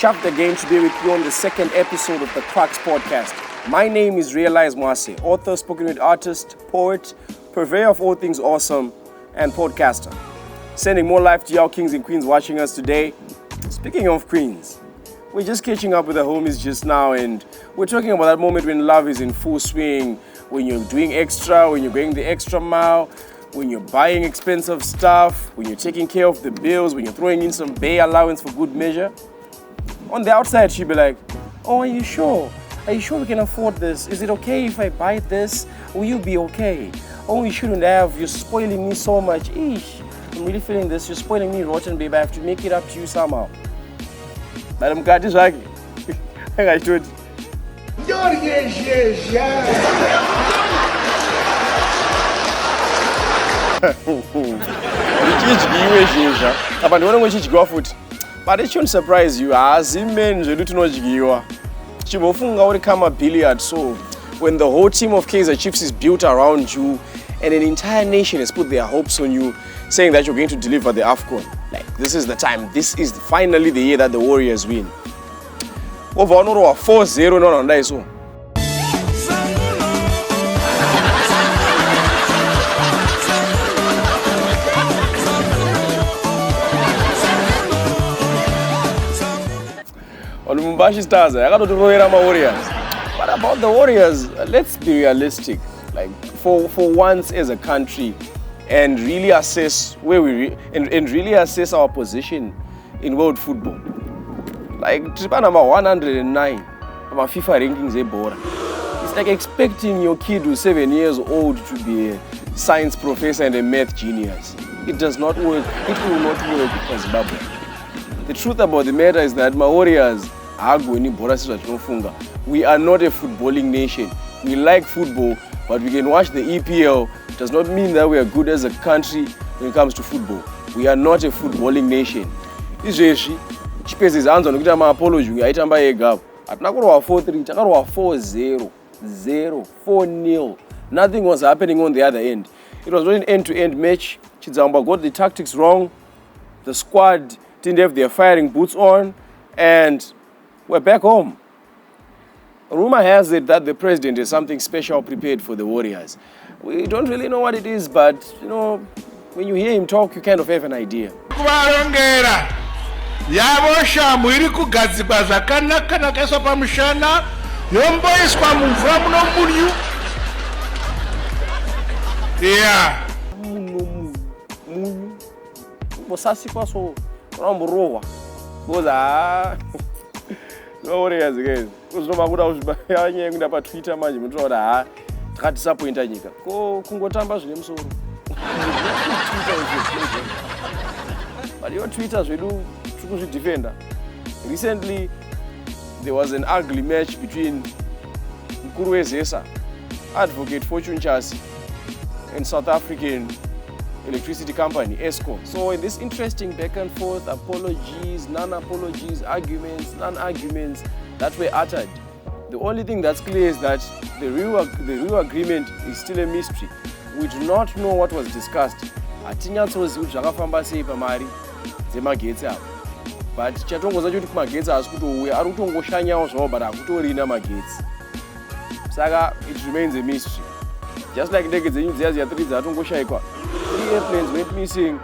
Chuffed again to be with you on the second episode of the Crux podcast. My name is Ree The Wordsmith, author, spoken word artist, poet, purveyor of all things awesome, and podcaster. Sending more life to y'all kings and queens watching us today. Speaking of queens, we're just catching up with the homies just now, and we're talking about that moment when love is in full swing, when you're doing extra, when you're going the extra mile, when you're buying expensive stuff, when you're taking care of the bills, when you're throwing in some bay allowance for good measure. On the outside, she'd be like, oh, are you sure? Are you sure we can afford this? Is it okay if I buy this? Will you be okay? Oh, you shouldn't have. You're spoiling me so much. Eesh, I'm really feeling this. You're spoiling me rotten, babe. I have to make it up to you somehow. Madam Kat is like, I told you. But it shouldn't surprise you. As men, you don't know Chibofunga come a billiard. So when the whole team of Kaizer Chiefs is built around you and an entire nation has put their hopes on you, saying that you're going to deliver the Afcon, like this is the time. This is finally the year that the Warriors win. Over 4-0 no on that so. On Mumbashi Stars, I got to roll my Warriors. But about the Warriors, let's be realistic. Like for once as a country, and really assess where we and really assess our position in world football. Like Tripa number 109, about FIFA rankings Ebola. It's like expecting your kid who's 7 years old to be a science professor and a math genius. It does not work. It will not work for Zimbabwe. The truth about the matter is that my Warriors are going to funga. We are not a footballing nation. We like football, but we can watch the EPL. Does not mean that we are good as a country when it comes to football. We are not a footballing nation. Israel, Chipes is answer to my apology. I tamba egg. At Nakoro 4-3, Takaro 4-0, 4-0. Nothing was happening on the other end. It was not an end-to-end match. Chizamba got the tactics wrong. The squad didn't have their firing boots on, and we're back home. Rumor has it that the president has something special prepared for the Warriors. We don't really know what it is, but you know, when you hear him talk, you kind of have an idea. No Warriors guys. Kuzomakuda uzibanya pa Twitter manje mutoda disappointa nyika. Ko kungotamba zvine musoro. But your Twitter zvedu tikuzvidefenda. Recently there was an ugly match between Mkuru weZesa, Advocate Fortune Chasi, and South African electricity company, S1E2. So in this interesting back and forth, apologies, non-apologies, arguments, non-arguments that were uttered, the only thing that's clear is that the real agreement is still a mystery. We do not know what was discussed. But chatongoza kuti kumagetsi asikuti ari kutongoshanyawo zvawo but akutorina magetsi. Saka it remains a mystery. Just like ndege dzenyu dziya dziya 3 dzatongoshaikwa. 3 airplanes went missing,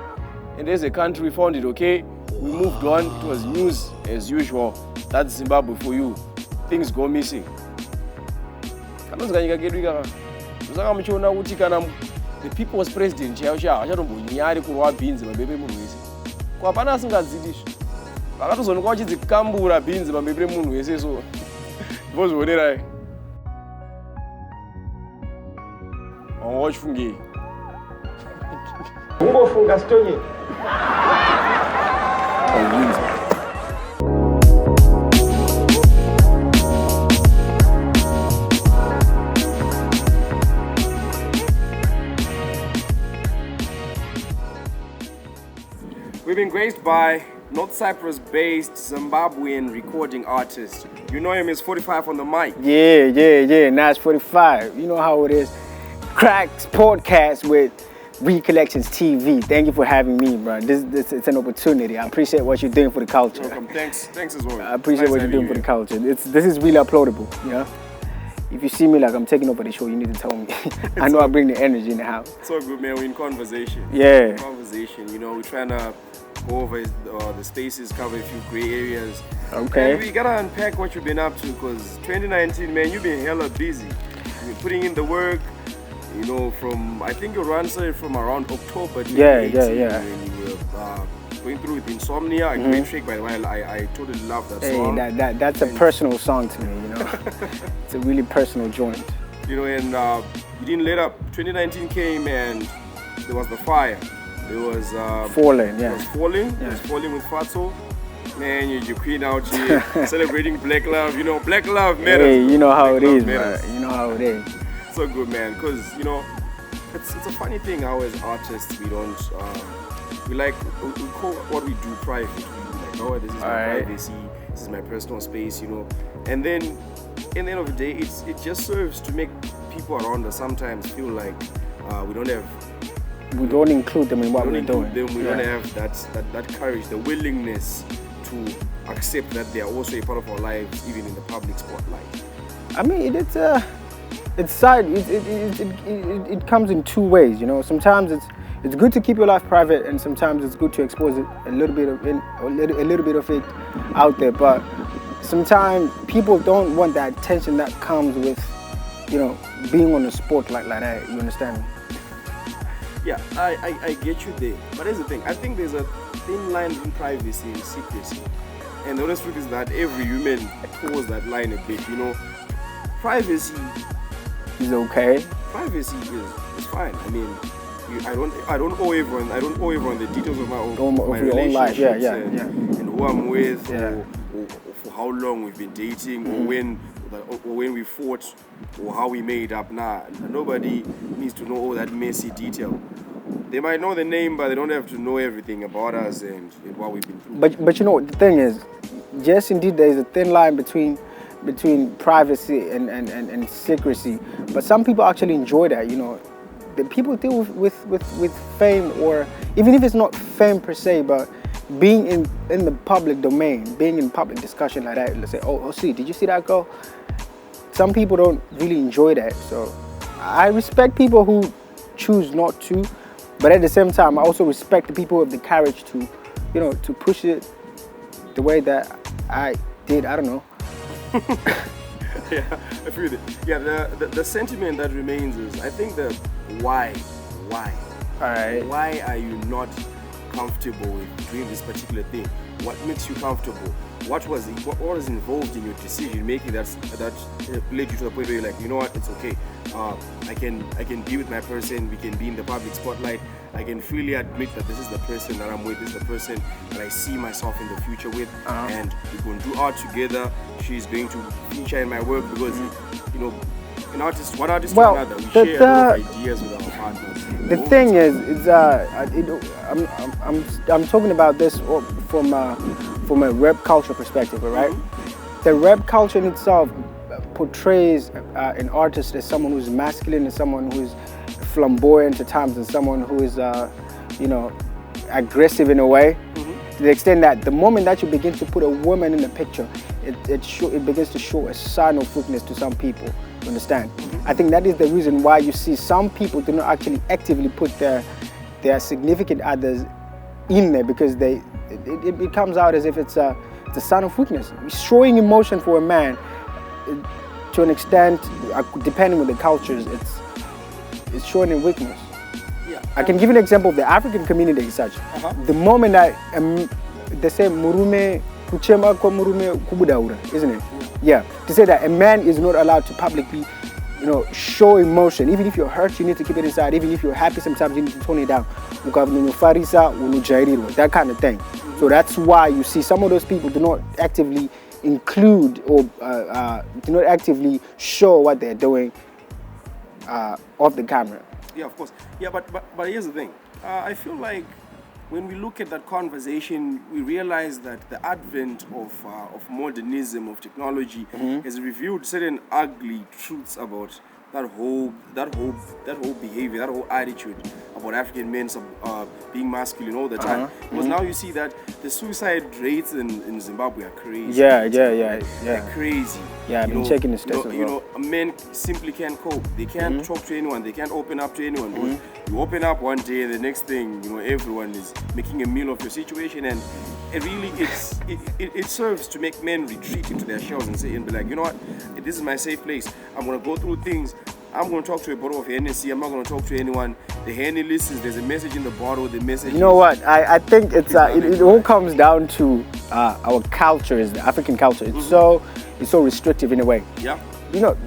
and as a country we found it okay. We moved on. It was news as usual. That's Zimbabwe for you. Things go missing. Kanozikanyika kedu ikaka. Musaka muchiona kuti kana the people's president achatombonyari kurwa bhinzi mabebe munhu wese. Ko hapana asingadzidi izvo. Vakatozonekwa vachidzikambura bhinzi mabebe munhu wese so. Ndozvionerai. Wachifungi. Ungofunga sitonye. We've been graced by North Cyprus-based Zimbabwean recording artist. You know him as 45 on the mic. Yeah. Nash45. You know how it is. Crux podcast with Recollections TV. Thank you for having me, bro. This it's an opportunity. I appreciate what you're doing for the culture. Welcome. Thanks as well. I appreciate what you're doing for the culture. This is really uploadable, you know? If you see me like I'm taking over the show, you need to tell me. I know I bring the energy in the house. It's all good, man. We're in conversation. Yeah. Conversation, you know, we're trying to go over the spaces, cover a few gray areas. Okay. And we gotta unpack what you've been up to, because 2019, man, you've been hella busy. You're putting in the work, you know, from, I think your run started from around October 2018. Yeah. When you were going through with Insomnia. A great track, by the way. I totally love that song. That's a personal song to me, you know. It's a really personal joint. You know, and you didn't let up. 2019 came and there was the fire. There was Falling, yeah. It was Falling. Yeah. It was Falling with Fatso. Man, you're queen out here celebrating Black Love. You know, Black Love matters. Hey, you know how Black it love is, matters. man. You know how it is. So good, man. Because, you know, it's a funny thing how as artists we don't, we call what we do private. We like, oh, this is my privacy. This is my personal space, you know. And then, at the end of the day, it just serves to make people around us sometimes feel like we don't include them in what we're doing. We don't have that courage, the willingness to accept that they are also a part of our lives, even in the public spotlight. I mean, it comes in two ways, you know. Sometimes it's good to keep your life private, and sometimes it's good to expose it a little bit of it out there. But sometimes people don't want that attention that comes with, you know, being on the spotlight like that. You understand me? Yeah, I get you there. But here's the thing. I think there's a thin line between privacy and secrecy. And the honest truth is that every human toes that line a bit. You know, privacy is okay. Privacy is fine. I mean, I don't owe everyone the details of my relationships and who I'm with, or for how long we've been dating, or when we fought, or how we made up. Nah, nobody needs to know all that messy detail. They might know the name, but they don't have to know everything about us and what we've been through. But you know, the thing is, yes, indeed, there is a thin line between privacy and secrecy. But some people actually enjoy that, you know. The people deal with fame, or even if it's not fame per se, but being in the public domain, being in public discussion like that. Let's say, oh, see, did you see that girl? Some people don't really enjoy that. So I respect people who choose not to, but at the same time, I also respect the people with the courage to, you know, to push it the way that I did. I don't know. Yeah, I feel it. Yeah, the sentiment that remains is, I think that why? Alright. Why are you not comfortable with doing this particular thing? What makes you comfortable? What was involved in your decision making that led you to the point where you're like, you know what, it's okay. I can be with my person. We can be in the public spotlight. I can freely admit that this is the person that I'm with. This is the person that I see myself in the future with, and we're going to do art together. She's going to feature in my work because, you know, one artist to another, we share a lot of ideas with our partners. The thing is, I'm talking about this from a rap culture perspective, right? The rap culture in itself portrays an artist as someone who's masculine, and someone who's flamboyant at times, and someone who is, you know, aggressive in a way. To the extent that the moment that you begin to put a woman in the picture, it begins to show a sign of weakness to some people. You understand? I think that is the reason why you see some people do not actually actively put their significant others in there, because it comes out as if it's a sign of weakness. Showing emotion for a man, to an extent, depending on the cultures, it's showing a weakness. Yeah. I can give you an example of the African community as such. The moment that they say murume kuchema kwa murume kubudaura, isn't it? Yeah. To say that a man is not allowed to publicly, you know, show emotion. Even if you're hurt, you need to keep it inside. Even if you're happy, sometimes you need to tone it down. That kind of thing. So that's why you see some of those people do not actively include or do not actively show what they're doing off the camera. Yeah, of course. Yeah, but here's the thing. I feel like when we look at that conversation, we realize that the advent of modernism, of technology, has revealed certain ugly truths about that whole behavior, that whole attitude about African men being masculine all the time. Because now you see that the suicide rates in Zimbabwe are crazy. Yeah. They're crazy. Yeah, I've been checking the stats as well. You know, men simply can't cope. They can't talk to anyone. They can't open up to anyone. Because you open up one day, and the next thing, you know, everyone is making a meal of your situation, and it really it serves to make men retreat into their shells and say and be like, you know what, this is my safe place. I'm gonna go through things. I'm going to talk to a bottle of Hennessy. I'm not going to talk to anyone. The Henny listens. There's a message in the bottle. The message. You know what? I think it's it all comes down to our culture, is the African culture. It's so restrictive in a way. Yeah. You know,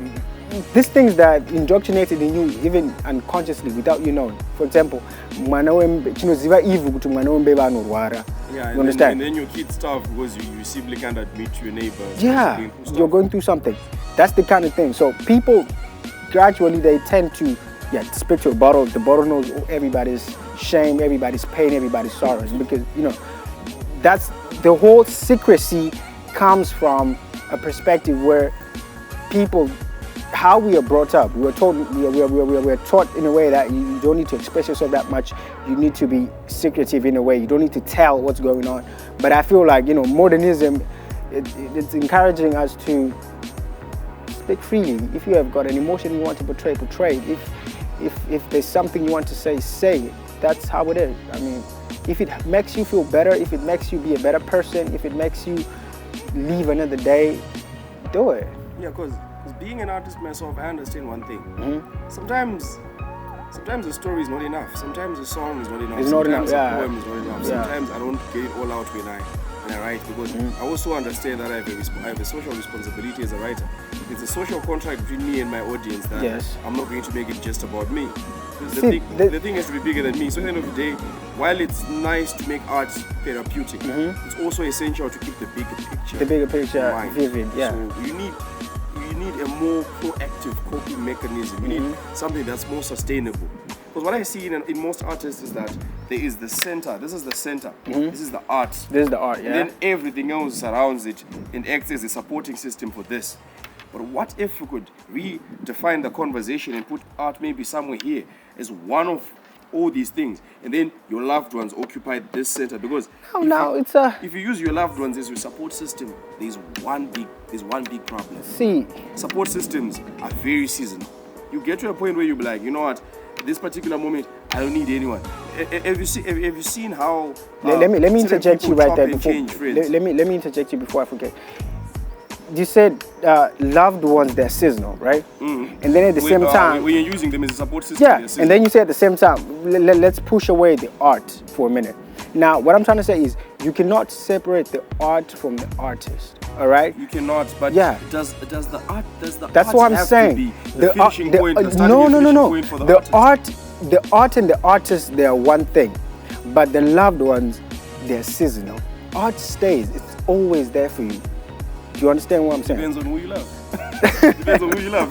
these things that indoctrinated in you even unconsciously without you knowing. For example, you understand? And then your kids starve because you simply can't admit to your neighbors. Yeah, you're going through something. That's the kind of thing. So people gradually they tend to spit to a bottle. The bottle knows everybody's shame, everybody's pain, everybody's sorrows, because you know that's the whole secrecy comes from a perspective where people, how we are brought up, we are taught in a way that you don't need to express yourself that much. You need to be secretive in a way. You don't need to tell what's going on. But I feel like, you know, modernism, it's encouraging us to speak freely. If you have got an emotion you want to portray it. If there's something you want to say it. That's how it is. I mean, if it makes you feel better, if it makes you be a better person, if it makes you live another day, do it. Yeah, because being an artist myself, I understand one thing. Sometimes the story is not enough. Sometimes the song is not enough. Sometimes the poem is not enough. Sometimes I don't get it all out when I write, because I also understand that I have a social responsibility as a writer. It's a social contract between me and my audience that I'm not going to make it just about me. The thing has to be bigger than me. So at the end of the day, while it's nice to make art therapeutic, it's also essential to keep the bigger picture. The bigger picture vivid, So you need a more proactive coping mechanism. You need something that's more sustainable. Because what I see in most artists is that there is the center. This is the center. This is the art. This is the art, And then everything else surrounds it and acts as a supporting system for this. But what if we could redefine the conversation and put art maybe somewhere here as one of all these things, and then your loved ones occupy this center? Because if you use your loved ones as your support system, there's one big problem. See, support systems are very seasonal. You get to a point where you'll be like, you know what, this particular moment, I don't need anyone. Have you seen how? Let me interject you right there before. Let me interject you before I forget. You said loved ones, they're seasonal, right? And then at the same time, when you're using them as a support system, and then you say at the same time, let's push away the art for a minute. Now, what I'm trying to say is, you cannot separate the art from the artist. All right? You cannot. But does the art? That's art what I'm have saying. To be the finishing point, the no. Point for The art and the artist, they are one thing, but the loved ones, they're seasonal. Art stays. It's always there for you. Do you understand what I'm saying? Depends on who you love. Depends on who you love.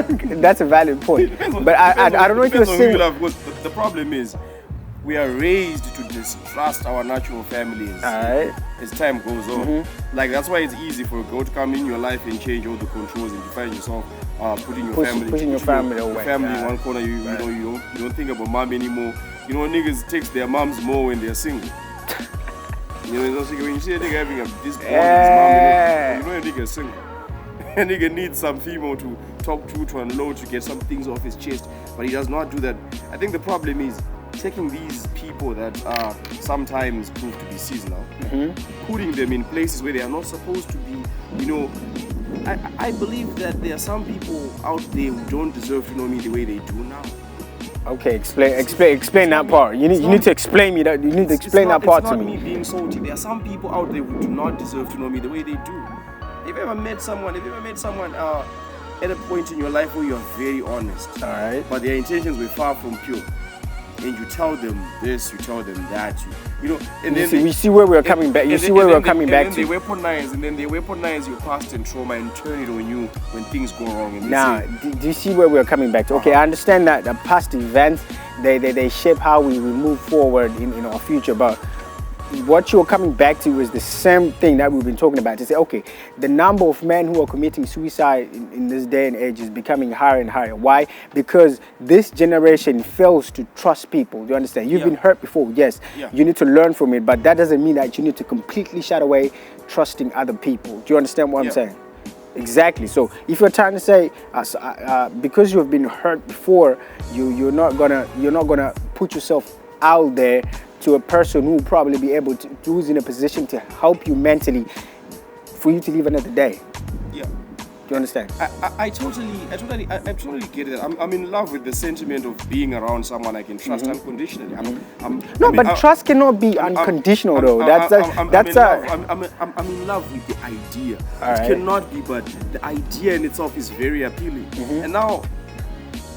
Because that's a valid point. But I don't know if you're saying. The problem is, we are raised to distrust our natural families as time goes on. Like, that's why it's easy for a girl to come in your life and change all the controls, and you find yourself pushing your family away. Family in one corner. You don't think about mom anymore. You know, niggas text their moms more when they're single. You know, when you see a nigga having this bond with his mom, you know a nigga is single. A nigga needs some female to talk to unload, to get some things off his chest, but he does not do that. I think the problem is taking these people that are sometimes prove to be seasonal, putting them in places where they are not supposed to be. You know, I believe that there are some people out there who don't deserve to know me the way they do now. Okay, explain that part. You need to explain me that. You need to explain that part to me. It's not me being salty. There are some people out there who do not deserve to know me the way they do. If you ever met someone at a point in your life where you are very honest, but their intentions were far from pure, and you tell them this, you tell them that, we see where we're coming back. You see where we're coming back to. They weaponize your past and trauma and turn it on you when things go wrong. Do you see where we're coming back to? Okay, I understand that the past events they shape how we move forward in our future, but what you're coming back to is the same thing that we've been talking about. To say, okay, the number of men who are committing suicide in this day and age is becoming higher and higher. Why? Because this generation fails to trust people. Do you understand? You've been hurt before, yes. You need to learn from it, but that doesn't mean that you need to completely shut away trusting other people. Do you understand what I'm saying? Exactly. So if you're trying to say because you have been hurt before, you're not gonna put yourself out there to a person who will probably be able to, who's in a position to help you mentally, for you to live another day. Yeah. Do you understand? I totally get it. I'm in love with the sentiment of being around someone I can trust unconditionally. Trust cannot be unconditional though. I'm in love with the idea. It cannot be, but the idea in itself is very appealing. And now,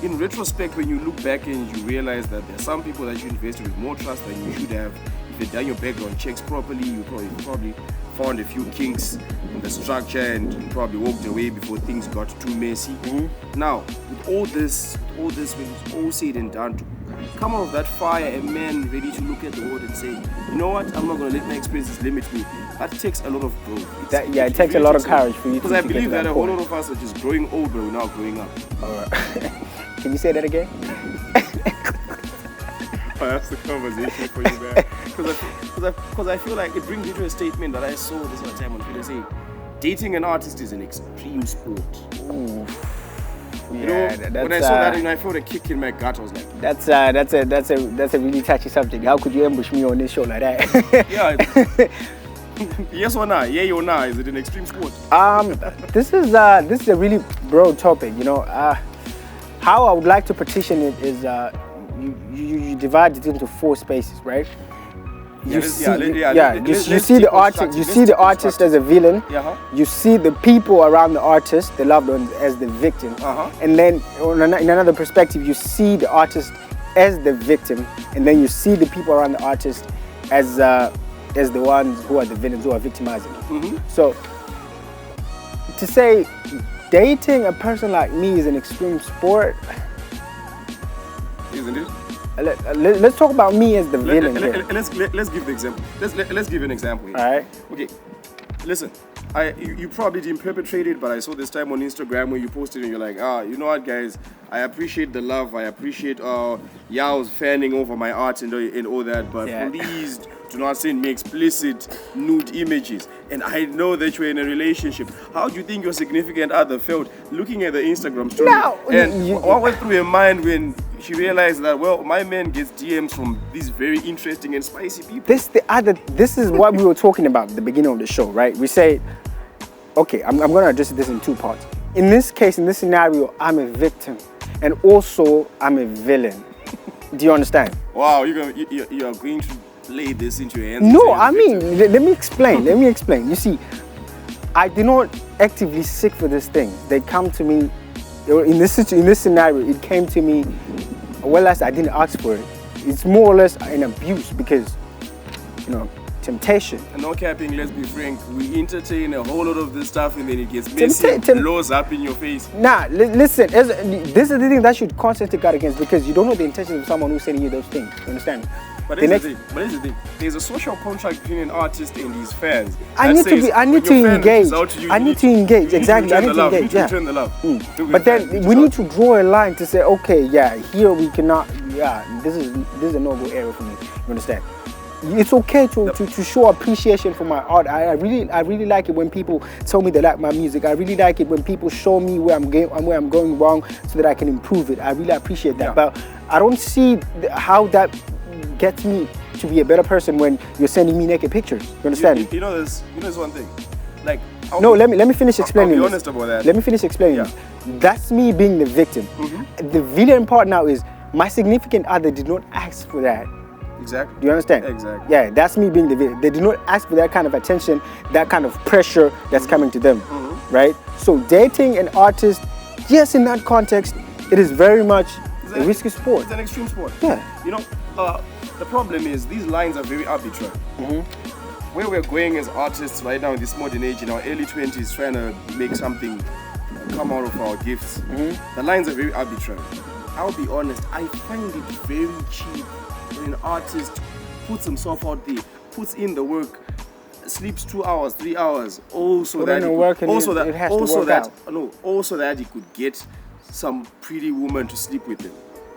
in retrospect, when you look back and you realize that there are some people that you invested with more trust than you should have, if you'd done your background checks properly, you probably found a few kinks in the structure and probably walked away before things got too messy. Now, with all this, when it's all said and done, to come out of that fire, a man ready to look at the world and say, you know what, I'm not going to let my experiences limit me. That takes a lot of growth. It takes a lot of courage for you to. Because I believe that a whole lot of us are just growing old, but we're now growing up. All right. Can you say that again? That's the conversation for you, man. Because I feel like it brings me to a statement that I saw this other time on Twitter saying, dating an artist is an extreme sport. Ooh. You know, when I saw that, I felt a kick in my gut. I was like, that's a really touchy subject. How could you ambush me on this show like that? Yes or no? Yay or no? Is it an extreme sport? This is a really broad topic. You know, how I would like to partition it is you divide it into 4 spaces, right? You see the artist as a villain. You see the people around the artist, the loved ones, as the victim. And then in another perspective, you see the artist as the victim, and then you see the people around the artist as the ones who are the villains, who are victimizing. So to say dating a person like me is an extreme sport, isn't it? Let's talk about me as the villain. Let's give the example. Let's give an example here. All right. Okay. Listen, you probably didn't perpetrate it, but I saw this time on Instagram where you posted and you're like, you know what, guys? I appreciate the love. I appreciate y'all's fanning over my art and all that, but please do not send me explicit nude images. And I know that you're in a relationship. How do you think your significant other felt looking at the Instagram story? What went through your mind when she realized that, well, my man gets DMs from these very interesting and spicy people? This is what we were talking about at the beginning of the show, right? We say, okay, I'm going to address this in 2 parts. In this case, in this scenario, I'm a victim, and also I'm a villain. Do you understand? Wow, you are going to lay this into your hands? No, I mean, let me explain. You see, I do not actively seek for this thing. They come to me. In this scenario, it came to me. Well, as I didn't ask for it. It's more or less an abuse because, you know, temptation. And no capping, let's be frank. We entertain a whole lot of this stuff and then it gets messy, blows up in your face. Nah, listen. This is the thing that should constantly guard against, because you don't know the intention of someone who's sending you those things. You understand? But here's the thing. There's a social contract between an artist and his fans. I need to engage. I need to engage. Exactly. I need to engage. Yeah. Return the love. But then we need to draw a line to say, okay, here we cannot. This is a no-go area for me. You understand? It's okay to show appreciation for my art. I really like it when people tell me they like my music. I really like it when people show me where I'm going wrong so that I can improve it. I really appreciate that. But I don't see how that gets me to be a better person when you're sending me naked pictures. You understand? You know this one thing. Like, let me finish explaining. I'll be honest about that. Let me finish explaining. That's me being the victim. The villain part now is my significant other did not ask for that. Exactly. Do you understand? Exactly. Yeah, that's me being the villain. They did not ask for that kind of attention, that kind of pressure that's coming to them, right? So dating an artist, yes, in that context, it is very much a risky sport. It's an extreme sport. Yeah. You know, the problem is these lines are very arbitrary. Where we're going as artists right now in this modern age, in our early 20s, trying to make something come out of our gifts, the lines are very arbitrary. I'll be honest, I find it very cheap when an artist puts himself out there. puts in the work, sleeps 2 hours, 3 hours, also that he could get some pretty woman to sleep with him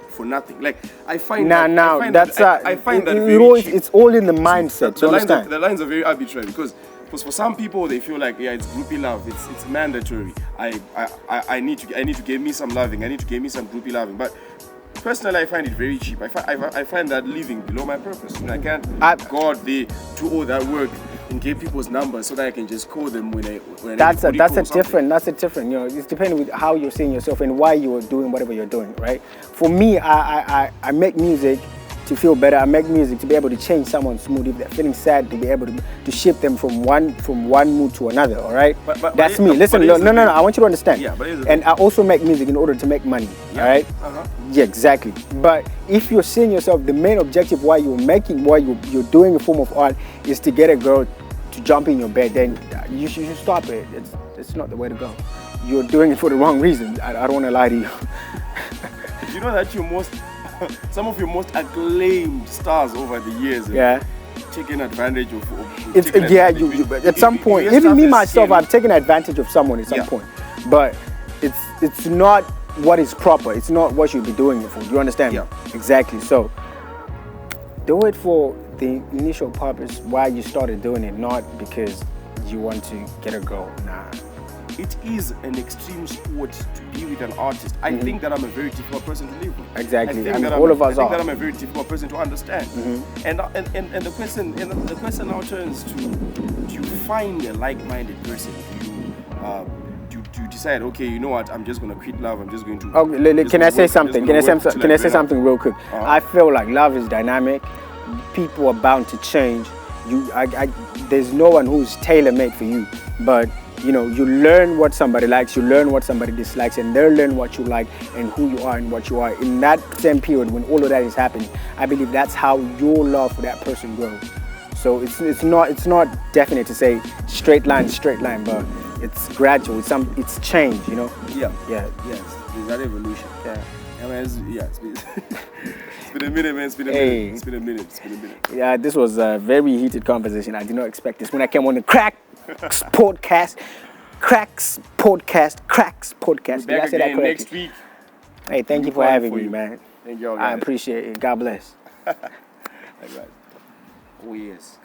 for nothing. Like I find it's all in the mindset. The lines are very arbitrary because for some people they feel like it's groupie love, it's mandatory. I need to give me some loving, I need to give me some groupie loving, but personally I find it very cheap. I find that living below my purpose. I can't go out there, do all that work and get people's numbers so that I can just call them when that's a different. It's depending with how you're seeing yourself and why you're doing whatever you're doing, right? For me, I make music to feel better. I make music to be able to change someone's mood. If they're feeling sad, to be able to shift them from one mood to another. All right, but that's me. Listen, no. I want you to understand. Yeah, and I also make music in order to make money. Yeah. All right. Yeah, exactly. But if you're seeing yourself, the main objective why you're you're doing a form of art is to get a girl to jump in your bed, then you should stop it. It's not the way to go. You're doing it for the wrong reason. I don't want to lie to you. You know that some of your most acclaimed stars over the years taken advantage of at some point, even me myself, I've taken advantage of someone at some point, but it's not what is proper. It's not what you'll be doing it for. Do you understand? Yeah. Exactly. So do it for the initial purpose why you started doing it, not because you want to get a girl. Nah. It is an extreme sport to be with an artist. I think that I'm a very difficult person to live with. Exactly. All of us are. I think that I'm a very difficult person to understand. And the question now turns to: do you find a like-minded person? Do you decide, okay, you know what? I'm just going to quit love. I'm just going to. Okay, can I say something? Can I say something real quick? I feel like love is dynamic. People are bound to change. There's no one who's tailor-made for you, but you learn what somebody likes, you learn what somebody dislikes, and they'll learn what you like and who you are and what you are. In that same period, when all of that is happening, I believe that's how your love for that person grows. So it's not definite to say straight line, but it's gradual. It's change, Yeah. Yeah. Yes. It's that evolution. Yeah. It's been a minute, man. It's been a minute. Yeah, this was a very heated conversation. I did not expect this when I came on the Crux podcast. Did I say that correctly? Next week. Hey, thank you for having me, man. Thank you all, I appreciate it. God bless. All right. Oh, yes.